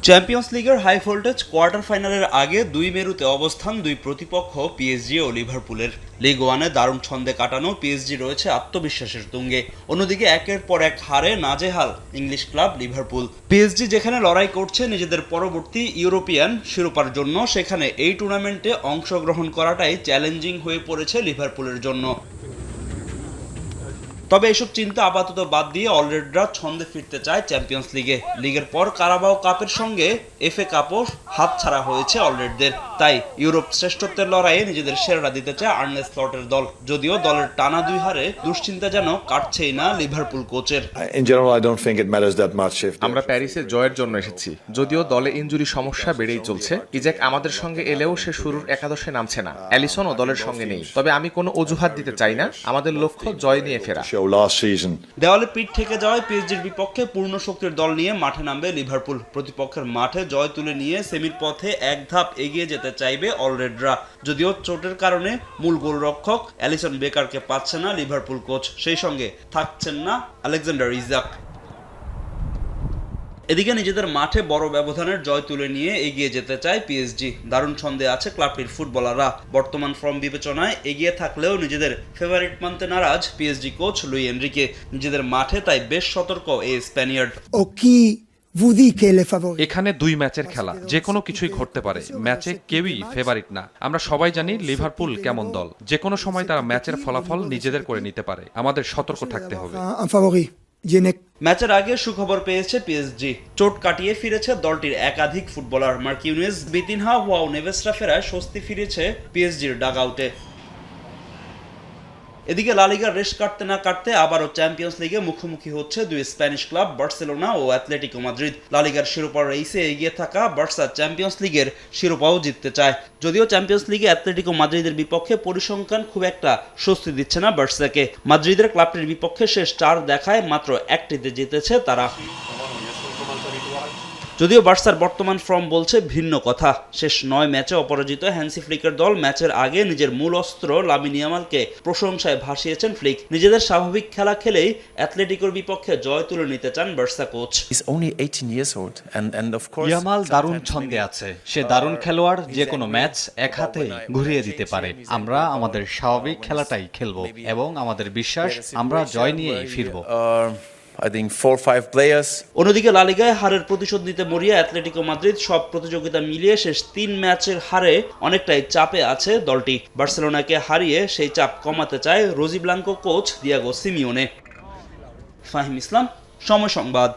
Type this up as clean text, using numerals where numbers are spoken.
Champions লিগের high voltage quarter ফাইনালের আগে দুই মেরুতে অবস্থান দুই প্রতিপক্ষ পিএসজি ও লিভারপুলের। লিগ ওয়ানে দারুণ ছন্দে কাটানো পিএসজি রয়েছে আত্মবিশ্বাসের তুঙ্গে, অন্যদিকে একের পর এক হারে নাজেহাল ইংলিশ ক্লাব লিভারপুল। পিএসজি যেখানে লড়াই করছে নিজেদের পরবর্তী ইউরোপিয়ান শিরোপার জন্য, সেখানে এই টুর্নামেন্টে অংশগ্রহণ করাটাই চ্যালেঞ্জিং হয়ে পড়েছে লিভারপুলের জন্য। তবে এসব চিন্তা আপাতত বাদ দিয়ে অলরেডরা ছন্দে ফিরতে চায় চ্যাম্পিয়ন্স লিগে। লিগের পর কারাবাও কাপের সঙ্গে এফএ কাপও হাতছাড়া হয়েছে অলরেডদের, তাই ইউরোপ শ্রেষ্ঠত্বের লড়াইয়ে নিজেদের সেরাটা দিতে চায় আর্নে স্লটের দল। যদিও দলের টানা দুই হারে দুশ্চিন্তা যেন কাটছেই না লিভারপুল কোচের। আমরা প্যারিসে জয়ের জন্য এসেছি, যদিও দলে ইনজুরি সমস্যা বেড়েই চলছে। ইজাক আমাদের সঙ্গে এলেও সে শুরুর একাদশে নামছে না, অ্যালিসনও দলের সঙ্গে নেই। তবে আমি কোনো অজুহাত দিতে চাই না, আমাদের লক্ষ্য জয় নিয়ে ফেরা। দেওয়ালে পিঠ থেকে যাওয়ায় পিএসজির বিপক্ষে পূর্ণ শক্তির দল নিয়ে মাঠে নামবে লিভারপুল। প্রতিপক্ষের মাঠে জয় তুলে নিয়ে সেমির পথে এক ধাপ এগিয়ে যেতে চাইবে অলরেডরা। যদিও চোটের কারণে মূল গোলরক্ষক অ্যালিসন বেকারকে পাচ্ছে না লিভারপুল কোচ, সেই সঙ্গে থাকছেন না আলেকজান্ডার ইজাক। এদিকে নিজেদের মাঠে বড় ব্যবধানের জয় তুলে নিয়ে এগিয়ে যেতে চায় পিএসজি। দারুণ ছন্দে আছে ক্লাবটির ফুটবলাররা। বর্তমান ফর্ম বিবেচনায় এগিয়ে থাকলেও নিজেদের ফেভারিট মানতে নারাজ পিএসজি কোচ লুই এনরিকে। নিজেদের মাঠে তাই বেশ সতর্ক এই স্প্যানিয়ার্ড। এখানে দুই ম্যাচের খেলা, যে কোনো কিছুই ঘটতে পারে। ম্যাচে কেউই ফেভারিট না। আমরা সবাই জানি লিভারপুল কেমন দল, যে কোনো সময় তারা ম্যাচের ফলাফল নিজেদের করে নিতে পারে। আমাদের সতর্ক থাকতে হবে। ম্যাচের আগে সুখবর পেয়েছে পিএসজি। চোট কাটিয়ে ফিরেছে দলটির একাধিক ফুটবলার। মার্কিউনেস, বিতিনহা, ওয়াও নেভেসরা ফেরায় স্বস্তি ফিরেছে পিএসজির ডাগআউটে। এদিকে লা লিগার রেশ কাটতে না কাটতে আবারও চ্যাম্পিয়ন্স লিগে মুখোমুখি হচ্ছে দুই স্প্যানিশ ক্লাব বার্সেলোনা ও অ্যাথলেটিকো মাদ্রিদ। লা লিগার শিরোপার রেসে এগিয়ে থাকা বার্সা চ্যাম্পিয়ন্স লিগের শিরোপাও জিততে চায়। যদিও চ্যাম্পিয়ন্স লিগে অ্যাথলেটিকো মাদ্রিদের বিপক্ষে পরিসংখ্যান খুব একটা স্বস্তি দিচ্ছে না বার্সাকে। মাদ্রিদের ক্লাবটির বিপক্ষে শেষ 4 দেখায় মাত্র একটিতে জিতেছে তারা। যদিও বার্সার বর্তমান ফর্ম বলছে ভিন্ন কথা। শেষ 9 ম্যাচে অপরাজিত হ্যান্সি ফ্লিকের দল ম্যাচের আগে নিজের মূল অস্ত্র লামিন ইয়ামালকে প্রশংসায় ভাসিয়েছেন ফ্লিক। নিজেদের স্বাভাবিক খেলা খেলেই অ্যাথলেটিকোর বিপক্ষে জয় তুলে নিতে চান বার্সা কোচ। ইয়ামাল দারুণ ছন্দে আছে, সে দারুণ খেলোয়াড়, যে কোনো ম্যাচ এক হাতেই ঘুরিয়ে দিতে পারে। আমরা আমাদের স্বাভাবিক খেলাটাই খেলবো এবং আমাদের বিশ্বাস আমরা জয় নিয়েই ফিরবো। অন্যদিকে লা লিগায় হারের প্রতিশোধ নিতে মরিয়া অ্যাথলেটিকো মাদ্রিদ সব প্রতিযোগিতা মিলিয়ে শেষ 3 ম্যাচের হারে অনেকটাই চাপে আছে দলটি। বার্সেলোনাকে হারিয়ে সেই চাপ কমাতে চায় rojiblanco coach Diego Simeone. Fahim Islam, সময় সংবাদ।